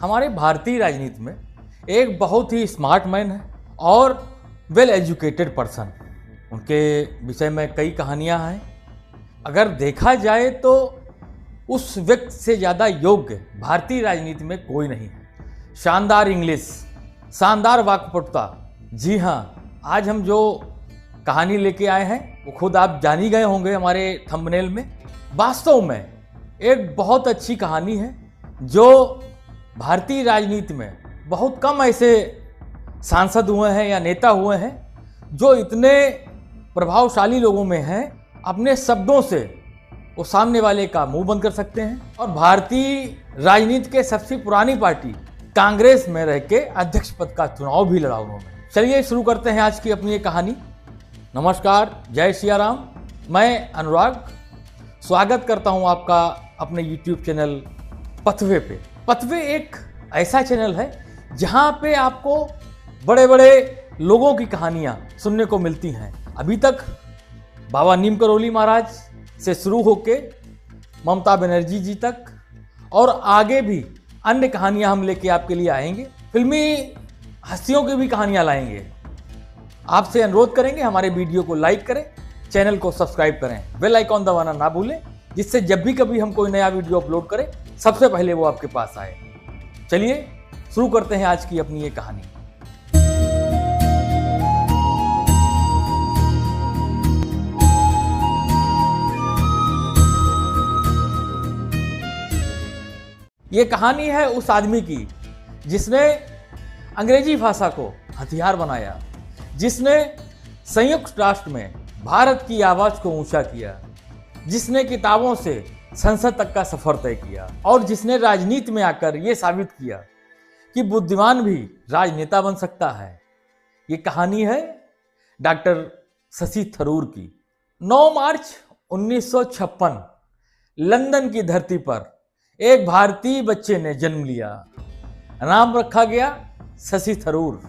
हमारे भारतीय राजनीति में एक बहुत ही स्मार्ट मैन है और वेल एजुकेटेड पर्सन। उनके विषय में कई कहानियां हैं। अगर देखा जाए तो उस व्यक्ति से ज़्यादा योग्य भारतीय राजनीति में कोई नहीं है। शानदार इंग्लिश, शानदार वाक्पटुता। जी हाँ, आज हम जो कहानी लेके आए हैं वो खुद आप जान ही गए होंगे हमारे थंबनेल में। वास्तव में एक बहुत अच्छी कहानी है जो भारतीय राजनीति में बहुत कम ऐसे सांसद हुए हैं या नेता हुए हैं जो इतने प्रभावशाली लोगों में हैं, अपने शब्दों से वो सामने वाले का मुंह बंद कर सकते हैं। और भारतीय राजनीति के सबसे पुरानी पार्टी कांग्रेस में रह के अध्यक्ष पद का चुनाव भी लड़ा उन्होंने। चलिए शुरू करते हैं आज की अपनी ये कहानी। नमस्कार, जय सिया राम। मैं अनुराग स्वागत करता हूं आपका अपने YouTube चैनल पथवे पे। पथवे एक ऐसा चैनल है जहां पे आपको बड़े बड़े लोगों की कहानियां सुनने को मिलती हैं। अभी तक बाबा नीम करोली महाराज से शुरू होके ममता बनर्जी जी तक और आगे भी अन्य कहानियां हम लेके आपके लिए आएंगे। फिल्मी हस्तियों की भी कहानियां लाएंगे। आपसे अनुरोध करेंगे हमारे वीडियो को लाइक करें, चैनल को सब्सक्राइब करें, बेल आइकॉन दबाना ना भूलें, जिससे जब भी कभी हम कोई नया वीडियो अपलोड करें सबसे पहले वो आपके पास आए। चलिए शुरू करते हैं आज की अपनी ये कहानी। ये कहानी है उस आदमी की जिसने अंग्रेजी भाषा को हथियार बनाया, जिसने संयुक्त राष्ट्र में भारत की आवाज को ऊंचा किया, जिसने किताबों से संसद तक का सफर तय किया और जिसने राजनीति में आकर यह साबित किया कि बुद्धिमान भी राजनेता बन सकता है। ये कहानी है डॉक्टर शशि थरूर की। 9 मार्च 1956 लंदन की धरती पर एक भारतीय बच्चे ने जन्म लिया। नाम रखा गया शशि थरूर।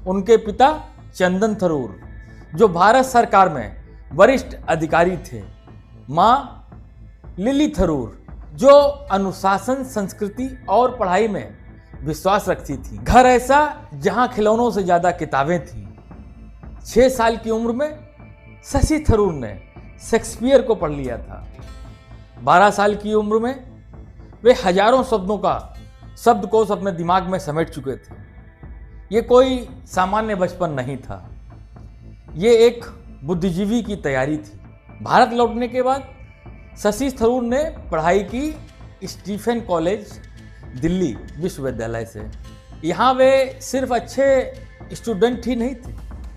उनके पिता चंदन थरूर जो भारत सरकार में वरिष्ठ अधिकारी थे। मां लिली थरूर जो अनुशासन, संस्कृति और पढ़ाई में विश्वास रखती थी। घर ऐसा जहां खिलौनों से ज्यादा किताबें थीं। 6 साल की उम्र में शशि थरूर ने शेक्सपियर को पढ़ लिया था। 12 साल की उम्र में वे हजारों शब्दकोश अपने दिमाग में समेट चुके थे। ये कोई सामान्य बचपन नहीं था, ये एक बुद्धिजीवी की तैयारी थी। भारत लौटने के बाद शशि थरूर ने पढ़ाई की स्टीफेन कॉलेज दिल्ली विश्वविद्यालय से। यहाँ वे सिर्फ अच्छे स्टूडेंट ही नहीं थे,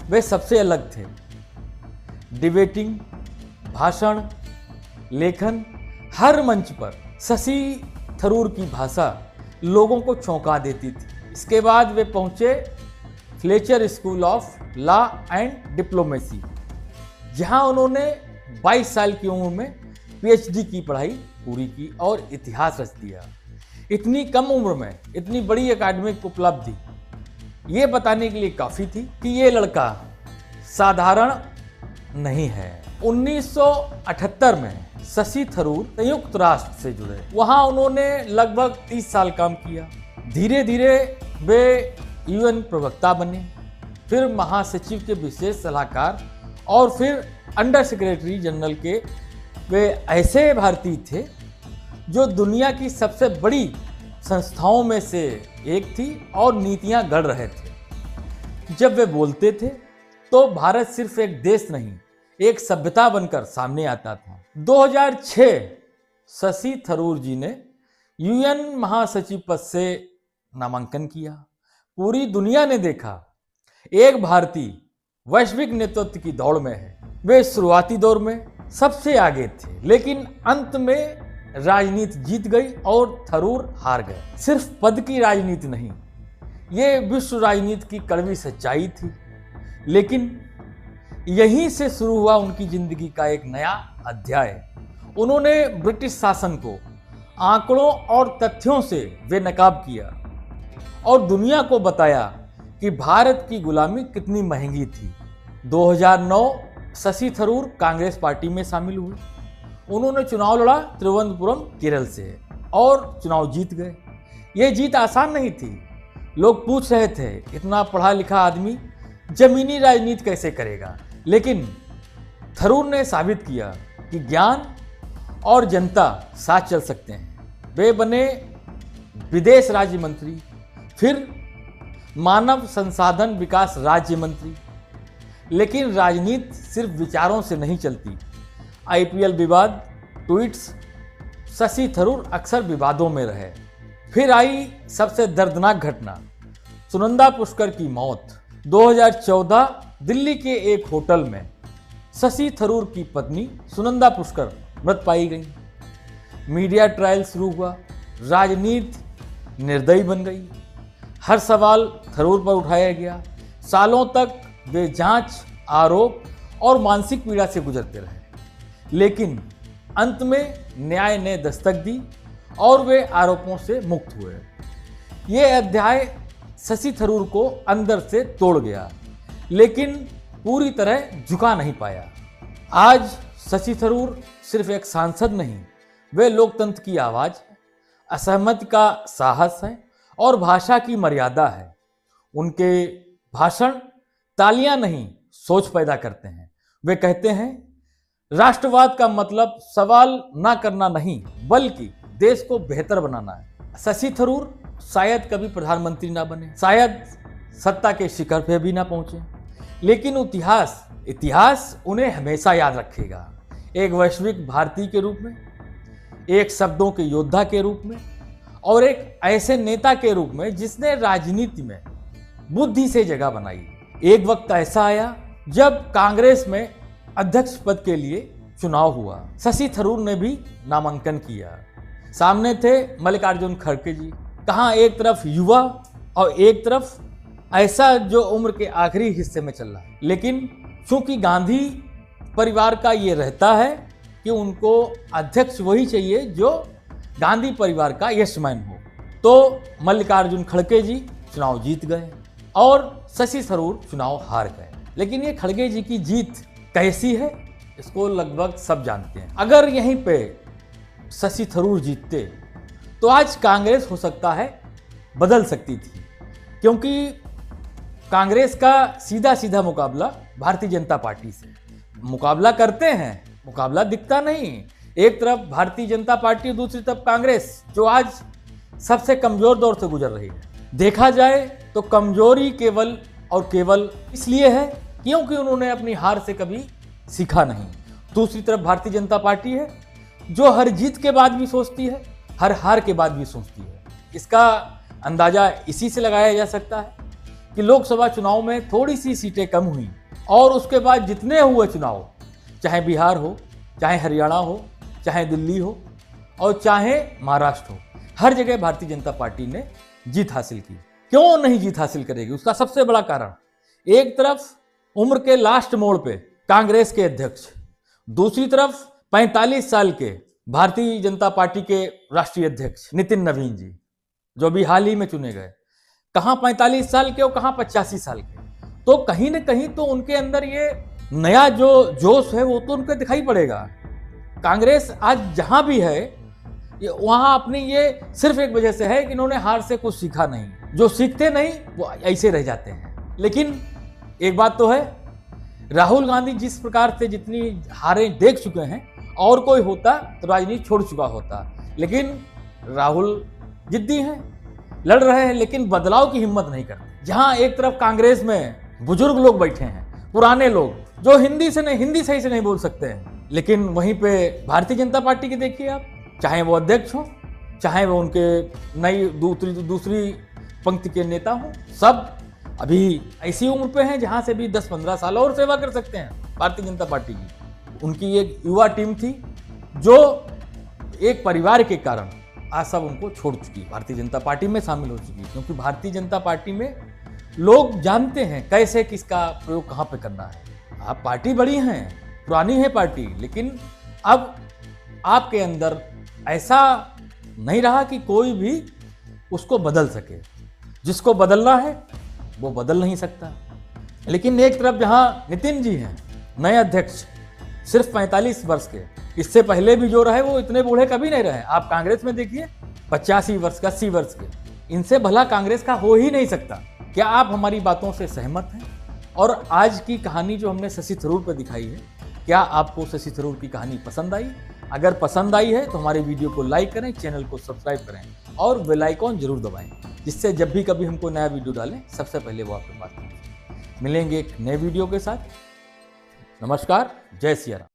वे सबसे अलग थे। डिबेटिंग, भाषण, लेखन, हर मंच पर शशि थरूर की भाषा लोगों को चौंका देती थी। इसके बाद वे पहुंचे Fletcher school of law and diplomacy, जहां उन्होंने 22 साल की उम्र में PhD की पढ़ाई पूरी की और इतिहास रच दिया। इतनी कम उम्र में इतनी बड़ी एकेडमिक उपलब्धि ये बताने के लिए काफ़ी थी कि ये लड़का साधारण नहीं है। 1978 में शशि थरूर संयुक्त राष्ट्र से जुड़े। वहां उन्होंने लगभग 30 साल काम किया। धीरे धीरे वे UN प्रवक्ता बने, फिर महासचिव के विशेष सलाहकार और फिर अंडर सेक्रेटरी जनरल के। वे ऐसे भारतीय थे जो दुनिया की सबसे बड़ी संस्थाओं में से एक थी और नीतियां गढ़ रहे थे। जब वे बोलते थे तो भारत सिर्फ एक देश नहीं, एक सभ्यता बनकर सामने आता था। 2006 शशि थरूर जी ने UN महासचिव पद से नामांकन किया। पूरी दुनिया ने देखा एक भारतीय वैश्विक नेतृत्व की दौड़ में है। वे शुरुआती दौर में सबसे आगे थे, लेकिन अंत में राजनीति जीत गई और थरूर हार गए। सिर्फ पद की राजनीति नहीं, ये विश्व राजनीति की कड़वी सच्चाई थी। लेकिन यहीं से शुरू हुआ उनकी जिंदगी का एक नया अध्याय। उन्होंने ब्रिटिश शासन को आंकड़ों और तथ्यों से बेनकाब किया और दुनिया को बताया कि भारत की गुलामी कितनी महंगी थी। 2009 शशि थरूर कांग्रेस पार्टी में शामिल हुए। उन्होंने चुनाव लड़ा तिरुवनंतपुरम केरल से और चुनाव जीत गए। ये जीत आसान नहीं थी। लोग पूछ रहे थे इतना पढ़ा लिखा आदमी जमीनी राजनीति कैसे करेगा, लेकिन थरूर ने साबित किया कि ज्ञान और जनता साथ चल सकते हैं। वे बने विदेश राज्य मंत्री, फिर मानव संसाधन विकास राज्य मंत्री। लेकिन राजनीति सिर्फ विचारों से नहीं चलती। आईपीएल विवाद, ट्वीट्स, शशि थरूर अक्सर विवादों में रहे। फिर आई सबसे दर्दनाक घटना, सुनंदा पुष्कर की मौत। 2014 दिल्ली के एक होटल में शशि थरूर की पत्नी सुनंदा पुष्कर मृत पाई गई। मीडिया ट्रायल शुरू हुआ, राजनीति निर्दयी बन गई। हर सवाल थरूर पर उठाया गया। सालों तक वे जांच, आरोप और मानसिक पीड़ा से गुजरते रहे, लेकिन अंत में न्याय ने दस्तक दी और वे आरोपों से मुक्त हुए। ये अध्याय शशि थरूर को अंदर से तोड़ गया, लेकिन पूरी तरह झुका नहीं पाया। आज शशि थरूर सिर्फ एक सांसद नहीं, वे लोकतंत्र की आवाज है, असहमति का साहस है और भाषा की मर्यादा है। उनके भाषण तालियां नहीं, सोच पैदा करते हैं। वे कहते हैं राष्ट्रवाद का मतलब सवाल ना करना नहीं, बल्कि देश को बेहतर बनाना है। शशि थरूर शायद कभी प्रधानमंत्री ना बने, शायद सत्ता के शिखर पे भी ना पहुंचे, लेकिन इतिहास उन्हें हमेशा याद रखेगा। एक वैश्विक भारतीय के रूप में, एक शब्दों के योद्धा के रूप में और एक ऐसे नेता के रूप में जिसने राजनीति में बुद्धि से जगह बनाई। एक वक्त ऐसा आया जब कांग्रेस में अध्यक्ष पद के लिए चुनाव हुआ। शशि थरूर ने भी नामांकन किया। सामने थे मल्लिकार्जुन खड़गे जी। कहाँ एक तरफ युवा और एक तरफ ऐसा जो उम्र के आखिरी हिस्से में चल रहा है। लेकिन चूंकि गांधी परिवार का ये रहता है कि उनको अध्यक्ष वही चाहिए जो गांधी परिवार का यशमैन हो, तो मल्लिकार्जुन खड़गे जी चुनाव जीत गए और शशि थरूर चुनाव हार गए। लेकिन ये खड़गे जी की जीत कैसी है, इसको लगभग सब जानते हैं। अगर यहीं पे शशि थरूर जीतते तो आज कांग्रेस हो सकता है बदल सकती थी, क्योंकि कांग्रेस का सीधा सीधा मुकाबला भारतीय जनता पार्टी से मुकाबला करते हैं, मुकाबला दिखता नहीं। एक तरफ भारतीय जनता पार्टी, दूसरी तरफ कांग्रेस, जो आज सबसे कमजोर दौर से गुजर रही है। देखा जाए तो कमजोरी केवल और केवल इसलिए है क्योंकि उन्होंने अपनी हार से कभी सीखा नहीं। दूसरी तरफ भारतीय जनता पार्टी है जो हर जीत के बाद भी सोचती है, हर हार के बाद भी सोचती है। इसका अंदाजा इसी से लगाया जा सकता है कि लोकसभा चुनाव में थोड़ी सी सीटें कम हुई और उसके बाद जितने हुए चुनाव, चाहे बिहार हो, चाहे हरियाणा हो, चाहे दिल्ली हो और चाहे महाराष्ट्र हो, हर जगह भारतीय जनता पार्टी ने जीत हासिल की। क्यों नहीं जीत हासिल करेगी? उसका सबसे बड़ा कारण, एक तरफ उम्र के लास्ट मोड़ पे कांग्रेस के अध्यक्ष, दूसरी तरफ 45 साल के भारतीय जनता पार्टी के राष्ट्रीय अध्यक्ष नितिन नवीन जी, जो भी हाल ही में चुने गए। कहां 45 साल के और कहां 85 साल के, तो कहीं ना कहीं तो उनके अंदर ये नया जो जोश है वो तो उनको दिखाई पड़ेगा। कांग्रेस आज जहां भी है वहां अपनी ये सिर्फ एक वजह से है कि इन्होंने हार से कुछ सीखा नहीं। जो सीखते नहीं वो ऐसे रह जाते हैं। लेकिन एक बात तो है, राहुल गांधी जिस प्रकार से जितनी हारें देख चुके हैं, और कोई होता तो राजनीति छोड़ चुका होता। लेकिन राहुल जिद्दी हैं, लड़ रहे हैं, लेकिन बदलाव की हिम्मत नहीं करते। जहां एक तरफ कांग्रेस में बुजुर्ग लोग बैठे हैं, पुराने लोग जो हिंदी सही से नहीं बोल सकते हैं, लेकिन वहीं पे भारतीय जनता पार्टी के देखिए आप, चाहे वो अध्यक्ष हो, चाहे वो उनके नई दूसरी पंक्ति के नेता हो, सब अभी ऐसी उम्र पे हैं जहां से भी 10-15 साल और सेवा कर सकते हैं भारतीय जनता पार्टी की। उनकी एक युवा टीम थी जो एक परिवार के कारण आज सब उनको छोड़ चुकी, भारतीय जनता पार्टी में शामिल हो चुकी, क्योंकि भारतीय जनता पार्टी में लोग जानते हैं कैसे किसका प्रयोग कहाँ पे करना है। आप पार्टी बड़ी हैं, पुरानी है पार्टी, लेकिन अब आपके अंदर ऐसा नहीं रहा कि कोई भी उसको बदल सके। जिसको बदलना है वो बदल नहीं सकता। लेकिन एक तरफ जहां नितिन जी हैं, नए अध्यक्ष, सिर्फ 45 वर्ष के, इससे पहले भी जो रहे वो इतने बूढ़े कभी नहीं रहे। आप कांग्रेस में देखिए 85 वर्ष का, 80 वर्ष के, इनसे भला कांग्रेस का हो ही नहीं सकता। क्या आप हमारी बातों से सहमत हैं? और आज की कहानी जो हमने शशि थरूर पर दिखाई है, क्या आपको शशि थरूर की कहानी पसंद आई? अगर पसंद आई है तो हमारे वीडियो को लाइक करें, चैनल को सब्सक्राइब करें और बेल आइकॉन जरूर दबाएं, जिससे जब भी कभी हमको नया वीडियो डालें सबसे पहले वो आपके पास पहुंचे। मिलेंगे एक नए वीडियो के साथ। नमस्कार, जय सिया राम।